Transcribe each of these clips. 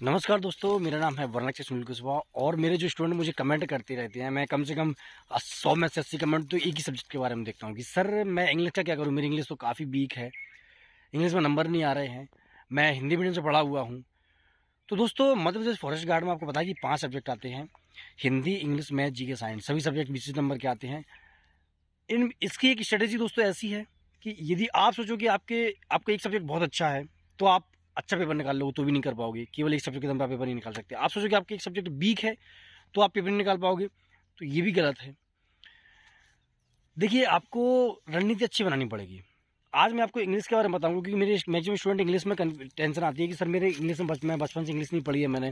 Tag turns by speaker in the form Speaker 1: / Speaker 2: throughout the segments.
Speaker 1: नमस्कार दोस्तों, मेरा नाम है वर्णक सुनील कुशवाहा और मेरे जो स्टूडेंट मुझे कमेंट करते रहते हैं। मैं कम से कम 100 में से 80 कमेंट तो एक ही सब्जेक्ट के बारे में देखता हूँ कि सर मैं इंग्लिश का क्या करूँ, मेरी इंग्लिश तो काफ़ी वीक है, इंग्लिश में नंबर नहीं आ रहे हैं, मैं हिंदी मीडियम से पढ़ा हुआ हूँ। तो दोस्तों मध्य प्रदेश फॉरेस्ट गार्ड में आपको पता है कि 5 सब्जेक्ट आते हैं, Hindi, English, math, GK, science, सभी सब्जेक्ट 20 नंबर के आते हैं। इन इसकी एक स्ट्रेटेजी दोस्तों ऐसी है कि यदि आप सोचो कि आपका एक सब्जेक्ट बहुत अच्छा है तो आप अच्छा पेपर निकाल लो तो भी नहीं कर पाओगे, केवल एक सब्जेक्ट के दम पे आप पेपर नहीं निकाल सकते। आप सोचो कि आपके एक सब्जेक्ट वीक है तो आप पेपर नहीं निकाल पाओगे, तो ये भी गलत है। देखिए, आपको रणनीति अच्छी बनानी पड़ेगी। आज मैं आपको इंग्लिश के बारे में बताऊंगा क्योंकि मेरे मैक्सिमम स्टूडेंट इंग्लिश में टेंशन आती है कि सर मेरे इंग्लिश में मैं बचपन से इंग्लिश नहीं पढ़ी है, मैंने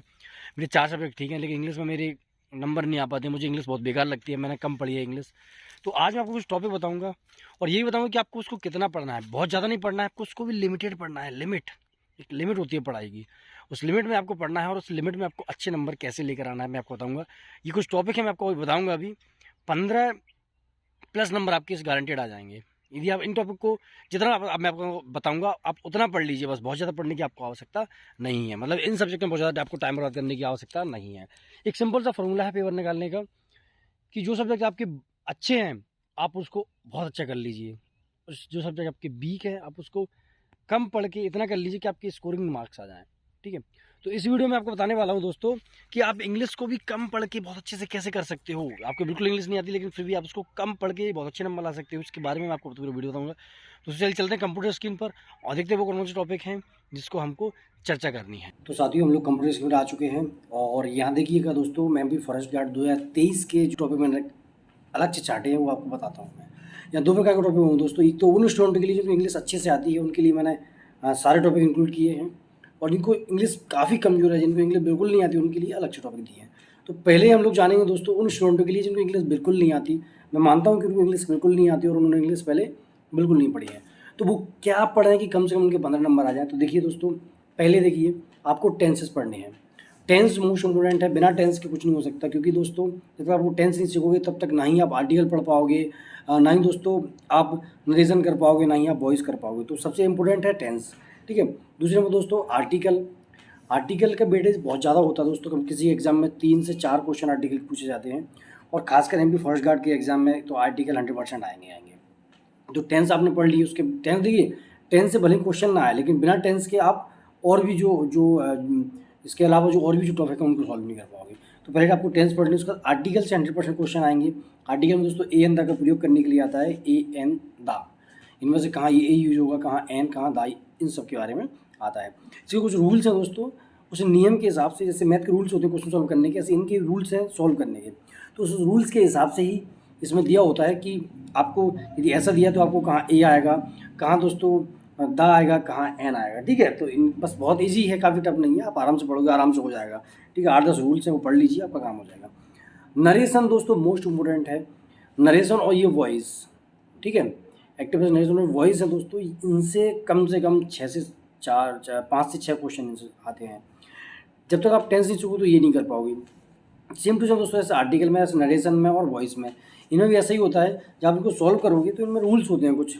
Speaker 1: मेरे 4 सब्जेक्ट ठीक है लेकिन इंग्लिश में मेरे नंबर नहीं आ पाते, मुझे इंग्लिश बहुत बेकार लगती है, मैंने कम पढ़ी है इंग्लिश। तो आज मैं आपको कुछ टॉपिक बताऊंगा और यही बताऊंगा कि आपको उसको कितना पढ़ना है। बहुत ज़्यादा नहीं पढ़ना है आपको, उसको भी लिमिटेड पढ़ना है। एक लिमिट होती है पढ़ाई की, उस लिमिट में आपको पढ़ना है और उस लिमिट में आपको अच्छे नंबर कैसे लेकर आना है मैं आपको बताऊंगा। ये कुछ टॉपिक है, मैं आपको बताऊंगा अभी। 15 प्लस नंबर आपके इस गारंटेड आ जाएंगे यदि आप इन टॉपिक को जितना मैं आपको बताऊंगा आप उतना पढ़ लीजिए। बस बहुत ज़्यादा पढ़ने की आपको आवश्यकता नहीं है, मतलब इन सब्जेक्ट में बहुत ज़्यादा आपको टाइम बर्बाद करने की आवश्यकता नहीं है। एक सिंपल सा फॉर्मूला है पेपर निकालने का कि जो सब्जेक्ट आपके अच्छे हैं आप उसको बहुत अच्छा कर लीजिए, जो सब्जेक्ट आपके वीक है आप उसको कम पढ़ के इतना कर लीजिए कि आपके स्कोरिंग मार्क्स आ जाएँ। ठीक है, तो इस वीडियो में आपको बताने वाला हूँ दोस्तों कि आप इंग्लिश को भी कम पढ़ के बहुत अच्छे से कैसे कर सकते हो। आपको बिल्कुल इंग्लिश नहीं आती लेकिन फिर भी आप उसको कम पढ़ के बहुत अच्छे नंबर ला सकते हो, इसके बारे में मैं आपको पूरा वीडियो बताऊँगा। तो चलिए चलते हैं कंप्यूटर स्क्रीन पर और देखते हैं वो कौन से टॉपिक हैं जिसको हमको चर्चा करनी है। तो साथियों हम लोग कंप्यूटर स्क्रीन पर आ चुके हैं और यहाँ देखिएगा दोस्तों, मैं भी फॉरेस्ट गार्ड 2023 के जो टॉपिक मैंने अलग से चार्टे हैं वो आपको बताता हूँ। मैं यहाँ दो प्रकार के टॉपिक होंगे दोस्तों। एक तो उन स्टूडेंट के लिए जो इंग्लिश अच्छे से आती है उनके लिए मैंने सारे टॉपिक इंक्लूड किए हैं, और जिनको इंग्लिश काफ़ी कमजोर है, जिनको इंग्लिश बिल्कुल नहीं आती, उनके लिए अलग से टॉपिक दिए हैं। तो पहले हम लोग जानेंगे दोस्तों उन स्टूडेंटों के लिए जिनको इंग्लिश बिल्कुल नहीं आती। मैं मानता हूँ कि उनको इंग्लिश बिल्कुल नहीं आती और उन्होंने इंग्लिश पहले बिल्कुल नहीं पढ़ी है, तो वो क्या पढ़ें कि कम से कम उनके 15 नंबर आ जाए। तो देखिए दोस्तों, पहले देखिए आपको टेंसेस पढ़ने हैं। टेंस मोस्ट इंपोर्टेंट है, बिना टेंस के कुछ नहीं हो सकता, क्योंकि दोस्तों जब तक आप वो टेंस नहीं सीखोगे तब तक ना ही आप आर्टिकल पढ़ पाओगे, ना ही दोस्तों आप नरेशन कर पाओगे, ना ही आप वॉइस कर पाओगे। तो सबसे इंपॉर्टेंट है टेंस। ठीक है, दूसरे में दोस्तों आर्टिकल का वेटेज बहुत ज़्यादा होता है दोस्तों। किसी एग्जाम में 3 से 4 क्वेश्चन आर्टिकल पूछे जाते हैं, और खासकर एमपी फॉरेस्ट गार्ड के एग्जाम में तो आर्टिकल 100% आएंगे। तो टेंस आपने पढ़ ली, उसके टेंस देखिए, टेंस से भले क्वेश्चन ना आए लेकिन बिना टेंस के आप और भी जो जो इसके अलावा जो और भी जो टॉपिक है उनको सॉल्व नहीं कर पाओगे। तो पहले आपको टेंस पढ़नी, उसके बाद आर्टिकल से 100% क्वेश्चन आएंगे। आर्टिकल में दोस्तों ए एन द का प्रयोग करने के लिए आता है, ए एन द, इनमें से कहाँ ये ए यूज होगा, कहाँ एन, कहाँ द, इन सब के बारे में आता है। इसके कुछ रूल्स हैं दोस्तों, उस नियम के हिसाब से, जैसे मैथ के रूल्स होते हैं क्वेश्चन सॉल्व करने के, ऐसे इनके रूल्स हैं सॉल्व करने के। तो उस रूल्स के हिसाब से ही इसमें दिया होता है कि आपको यदि ऐसा दिया तो आपको कहाँ ए आएगा, कहाँ दोस्तों द आएगा, कहाँ एन आएगा। ठीक है, तो इन बस बहुत इजी है, काफ़ी टफ नहीं है, आप आराम से पढ़ोगे आराम से हो जाएगा। ठीक है, 8-10 रूल्स हैं वो पढ़ लीजिए, आपका काम हो जाएगा। नरेशन दोस्तों मोस्ट इंपोर्टेंट है, नरेशन और ये वॉइस। ठीक है, एक्टिव नरेशन और वॉइस है दोस्तों, इनसे कम से कम 6 से 5 से 6 क्वेश्चन इनसे आते हैं। जब तक आप टेंस नहीं सीखो तो ये नहीं कर पाओगे। सेम टू सेम दोस्तों, ऐसे आर्टिकल में, ऐसे नरेशन में और वॉइस में, इनमें भी ऐसा ही होता है। जब आप इनको सॉल्व करोगे तो इनमें रूल्स होते हैं, कुछ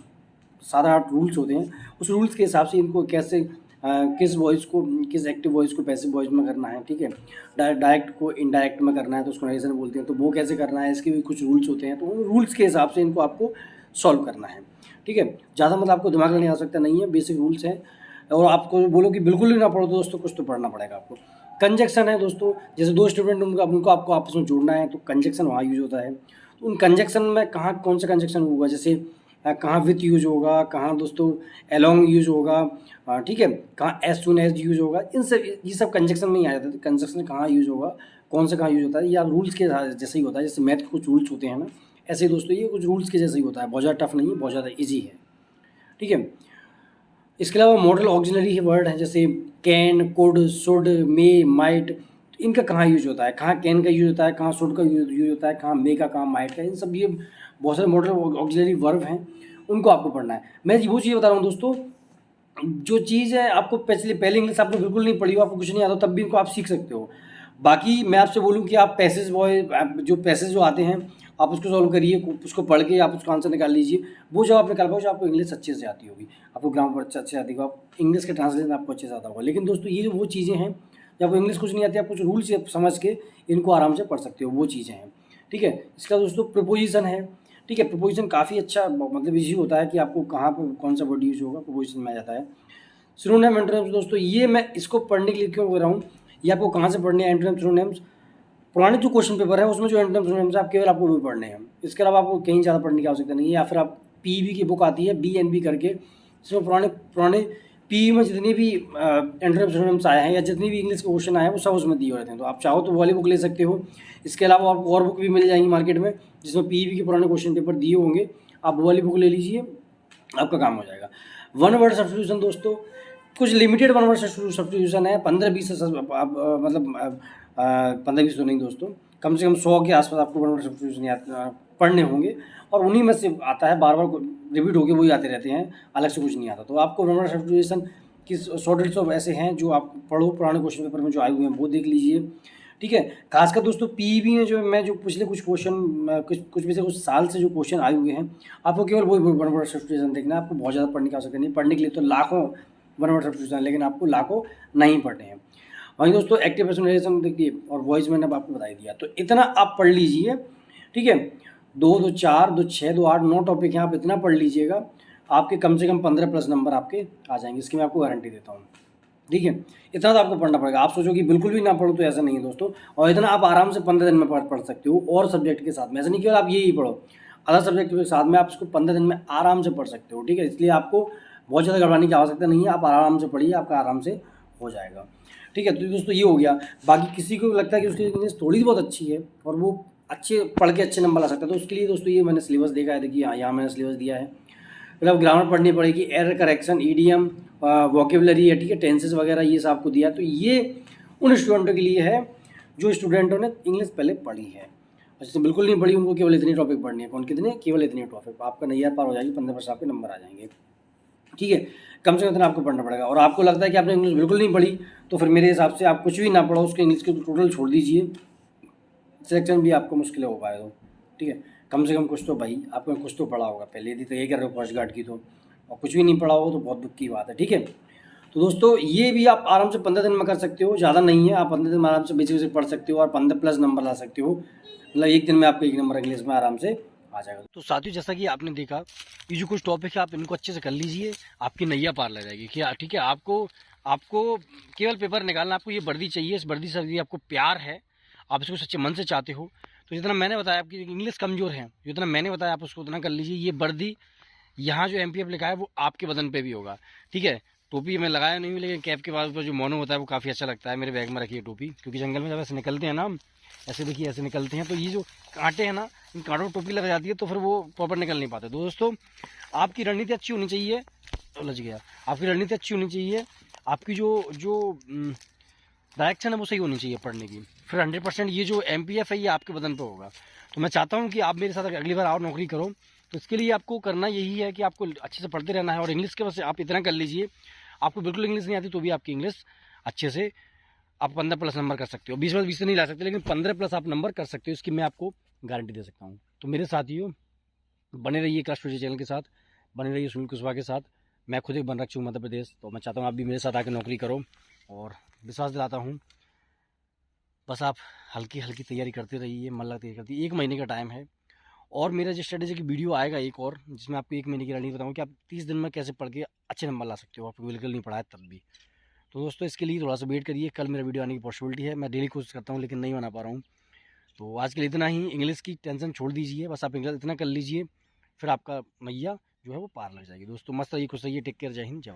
Speaker 1: 7-8 रूल्स होते हैं। उस रूल्स के हिसाब से इनको कैसे किस वॉइस को, किस एक्टिव वॉइस को पैसिव वॉइस में करना है। ठीक है, डायरेक्ट को इनडायरेक्ट में करना है तो उसको नरेशन बोलते हैं, तो वो कैसे करना है इसके भी कुछ रूल्स होते हैं। तो उन रूल्स के हिसाब से इनको आपको सॉल्व करना है। ठीक है, ज़्यादा मतलब आपको दिमाग लगाने की आवश्यकता नहीं है, बेसिक रूल्स हैं। और आपको बोलो कि बिल्कुल ही ना पढ़ो तो दोस्तों कुछ तो पढ़ना पड़ेगा आपको। कंजक्शन है दोस्तों, जैसे दो स्टूडेंट उनको आपको आपस में जोड़ना है तो कंजक्शन वहाँ यूज होता है। तो उन कंजक्शन में कहाँ कौन सा कंजक्शन होगा, जैसे कहाँ विथ यूज होगा, कहाँ दोस्तों एलोंग यूज होगा, ठीक है, कहाँ एज सून एज यूज होगा, इन सब ये सब कंजक्शन में ही आ जाता है। तो कंजक्शन कहाँ यूज होगा, कौन सा कहाँ यूज होता है, या रूल्स के जैसे ही होता है। जैसे मैथ के कुछ रूल्स होते हैं ना, ऐसे ही दोस्तों ये कुछ रूल्स के जैसे ही होता है, बहुत ज़्यादा टफ नहीं है, बहुत ज़्यादा ईजी है। ठीक है, इसके अलावा मॉडल ऑक्सिलरी वर्ड हैं, जैसे can, could, should, may, might, इनका कहाँ यूज होता है, कहाँ कैन का यूज होता है, कहाँ शुड का यूज होता है, कहाँ मे का, कहाँ माइट का, इन सब ये बहुत सारे मॉडल ऑक्सिलरी वर्ब हैं, उनको आपको पढ़ना है। मैं वो चीज़ बता रहा हूँ दोस्तों, जो चीज़ है आपको पहले इंग्लिश आपको बिल्कुल नहीं पढ़ी हो, आपको कुछ नहीं आता, तब भी इनको आप सीख सकते हो। बाकी मैं आपसे बोलूँ कि आप पैसेज जो आते हैं आप उसको सॉल्व करिए, उसको पढ़ के आप उसका आंसर निकाल लीजिए। वो जब आप निकाल पाओ, जो आपको इंग्लिश अच्छे से आती होगी, आपको ग्रामर अच्छे से आती होगी, आप इंग्लिश के ट्रांसलेशन आपको अच्छे से आता होगा। लेकिन दोस्तों ये वो चीज़ें हैं जब आपको इंग्लिश कुछ नहीं आती, आप कुछ रूल्स समझ के इनको आराम से पढ़ सकते हो, वो चीज़ें हैं। ठीक है, इसका दोस्तों प्रीपोजिशन है। ठीक है, प्रीपोजिशन काफ़ी अच्छा मतलब इजी होता है कि आपको कहाँ पे कौन सा वर्ड यूज होगा, प्रीपोजिशन में आ जाता है। सिनोनिम एंटोनिम्स दोस्तों, ये मैं इसको पढ़ने के लिए क्यों कर रहा हूँ, ये आपको कहाँ से पढ़ने हैं एंटोनिम्स सिनोनिम्स, पुराने जो क्वेश्चन पेपर है उसमें जो एंटोनिम्स सिनोनिम्स आप केवल आपको वो पढ़ने हैं, इसके अलावा आपको कहीं ज़्यादा पढ़ने की आवश्यकता नहीं है। या फिर आप पीईबी की बुक आती है BNB करके, जिसमें पुराने पीई में जितने भी एंटोनिम्स सिनोनिम्स आए हैं या जितनी भी इंग्लिश के क्वेश्चन आए हैं वो सब उसमें दिए रहते हैं। तो आप चाहो तो वो वाली बुक ले सकते हो। इसके अलावा आपको और बुक भी मिल जाएंगी मार्केट में जिसमें पीईबी के पुराने क्वेश्चन पेपर दिए होंगे, आप वो वाली बुक ले लीजिए, आपका काम हो जाएगा। वन वर्ड सब्स्टिट्यूशन दोस्तों, कुछ लिमिटेड वन वर्ड सब्स्टिट्यूशन है, 15-20 मतलब 15-20 तो नहीं दोस्तों, कम से कम 100 के आसपास आपको वन वर्ड सब्स्टिट्यूशन पढ़ने होंगे, और उन्हीं में से आता है, बार बार रिपीट होकर वही आते रहते हैं, अलग से कुछ नहीं आता। तो आपको वन वर्ड सब्स्टिट्यूशन की 100-150 ऐसे हैं जो आप पढ़ो, पुराने क्वेश्चन पेपर में जो आए हुए हैं वो देख लीजिए। ठीक है, खासकर दोस्तों पीईबी में जो पिछले कुछ क्वेश्चन कुछ पिछले कुछ साल से जो क्वेश्चन आए हुए हैं, आपको केवल वही वन वर्ड सब्स्टिट्यूशन देखना है, आपको बहुत ज़्यादा पढ़ने की आवश्यकता नहीं। पढ़ने के लिए तो लाखों वन वर्ड सब्स्टिट्यूशन, लेकिन आपको लाखों नहीं पढ़ने हैं। वहीं दोस्तों एक्टिव पर्सनलाइजेशन देखिए, और वॉइस मैंने अब आपको बता दिया, तो इतना आप पढ़ लीजिए। ठीक है, 2, 4, 2, 6, 2, 8, 9 टॉपिक हैं, आप इतना पढ़ लीजिएगा, आपके कम से कम 15+ नंबर आपके आ जाएंगे, इसकी मैं आपको गारंटी देता हूँ। ठीक है, इतना तो आपको पढ़ना पड़ेगा। आप सोचो कि बिल्कुल भी ना पढ़ो, तो ऐसा नहीं है दोस्तों, और इतना आप आराम से 15 दिन में पढ़ सकते हो, और सब्जेक्ट के साथ में। ऐसा नहीं केवल आप यही पढ़ो, अदर सब्जेक्ट के साथ में आप इसको 15 दिन में आराम से पढ़ सकते हो। ठीक है, इसलिए आपको बहुत ज़्यादा घबराने की आवश्यकता नहीं है, आप आराम से पढ़िए, आपका आराम से हो जाएगा। ठीक है, तो दोस्तों ये हो गया। बाकी किसी को लगता है कि उसकी इंग्लिश थोड़ी बहुत अच्छी है और वो अच्छे पढ़ के अच्छे नंबर ला सकता है, तो उसके लिए दोस्तों ये मैंने सिलेबस देखा है, देखिए यहाँ मैंने सिलेबस दिया है। मतलब ग्रामर पढ़नी पड़ेगी, एरर करेक्शन, ईडीएम, वोकेबलरी है, ठीक है, टेंसेस वगैरह ये सब आपको दिया। तो ये उन स्टूडेंटों के लिए है जो स्टूडेंटों ने इंग्लिश पहले पढ़ी है, और जिसने बिल्कुल नहीं पढ़ी उनको केवल इतनी टॉपिक पढ़नी है। कौन कितने? केवल इतने टॉपिक, आपका नैया पार हो जाएगी, 15% आपके नंबर आ जाएंगे। ठीक है, कम से कम इतना आपको पढ़ना पड़ेगा। और आपको लगता है कि आपने इंग्लिश बिल्कुल नहीं पढ़ी, तो फिर मेरे हिसाब से आप कुछ भी ना पढ़ो, उसके इंग्लिश के टोटल छोड़ दीजिए, सिलेक्शन भी आपको मुश्किल हो पाएगा। ठीक है, कम से कम कुछ तो भाई आपने कुछ तो पढ़ा होगा पहले, यदि तो ये कर रहे हो फर्स्ट गार्ड की तो, और कुछ भी नहीं पढ़ा हो तो बहुत दुख की बात है। ठीक है, तो दोस्तों ये भी आप आराम से 15 दिन में कर सकते हो, ज़्यादा नहीं है, आप 15 दिन में आराम से बेसिक पढ़ सकते हो और 15+ नंबर ला सकते हो। मतलब एक दिन में आपको 1 नंबर इंग्लिश में आराम से आ जाएगा। तो साथियों, जैसा कि आपने देखा, ये जो कुछ टॉपिक है आप इनको अच्छे से कर लीजिए, आपकी नैया पार लग जाएगी। क्या? ठीक है, आपको केवल पेपर निकालना, आपको ये वर्दी चाहिए, इस वर्दी से यदि आपको प्यार है, आप इसको सच्चे मन से चाहते हो, तो जितना मैंने बताया, आपकी इंग्लिश कमज़ोर है, जितना मैंने बताया आप उसको उतना कर लीजिए। ये वर्दी यहाँ जो MPF लिखा है वो आपके बदन पे भी होगा। ठीक है, टोपी मैं लगाया नहीं हूँ, लेकिन कैप के बाद जो मोनो होता है वो काफ़ी अच्छा लगता है। मेरे बैग में रखी है टोपी, क्योंकि जंगल में जब ऐसे निकलते हैं ना, ऐसे देखिए ऐसे निकलते हैं, तो ये जो कांटे हैं ना, इन कांटों को टोपी लग जाती है, तो फिर वो प्रॉपर निकल नहीं पाते। दोस्तों आपकी रणनीति अच्छी होनी चाहिए, उलझ गया, आपकी रणनीति अच्छी होनी चाहिए, आपकी जो डायरेक्शन है वो सही होनी चाहिए पढ़ने की, फिर 100% ये जो MPF है ये आपके बदन पे होगा। तो मैं चाहता हूँ कि आप मेरे साथ अगली बार और नौकरी करो, तो इसके लिए आपको करना यही है कि आपको अच्छे से पढ़ते रहना है। और इंग्लिश के बस आप इतना कर लीजिए, आपको बिल्कुल इंग्लिश नहीं आती तो भी आपकी इंग्लिश अच्छे से आप 15+ नंबर कर सकते हो। 20 से नहीं ला सकते, लेकिन 15+ आप नंबर कर सकते हो, इसकी मैं आपको गारंटी दे सकता हूँ। तो मेरे साथियों, बने रहिए क्रश विजय चैनल के साथ, बने रहिए सुनील कुशवाहा के साथ। मैं खुद एक बनरक्षक हूँ मध्य प्रदेश, तो मैं चाहता हूँ आप भी मेरे साथ आकर नौकरी करो, और विश्वास दिलाता हूँ बस आप हल्की हल्की तैयारी करते रहिए, मन लगा तैयारी करती। 1 महीने का टाइम है, और मेरा जो स्ट्रेटेजी की वीडियो आएगा एक और, जिसमें आपको 1 महीने की रणनीति बताऊँ कि आप 30 दिन में कैसे पढ़ के अच्छे नंबर ला सकते हो, आपको बिल्कुल नहीं पढ़ा है तब भी। तो दोस्तों इसके लिए थोड़ा सा वेट करिए, कल मेरा वीडियो आने की पॉसिबिलिटी है। मैं डेली कोशिश करता हूँ लेकिन नहीं बना पा रहा हूँ। तो आज के लिए इतना ही। इंग्लिश की टेंशन छोड़ दीजिए, बस आप इंग्लिश इतना कर लीजिए, फिर आपका मैया जो है वो पार लग जाएगी। दोस्तों मस्त रहिए, खुश रहिए, टेक केयर, जय हिंद, जय भारत।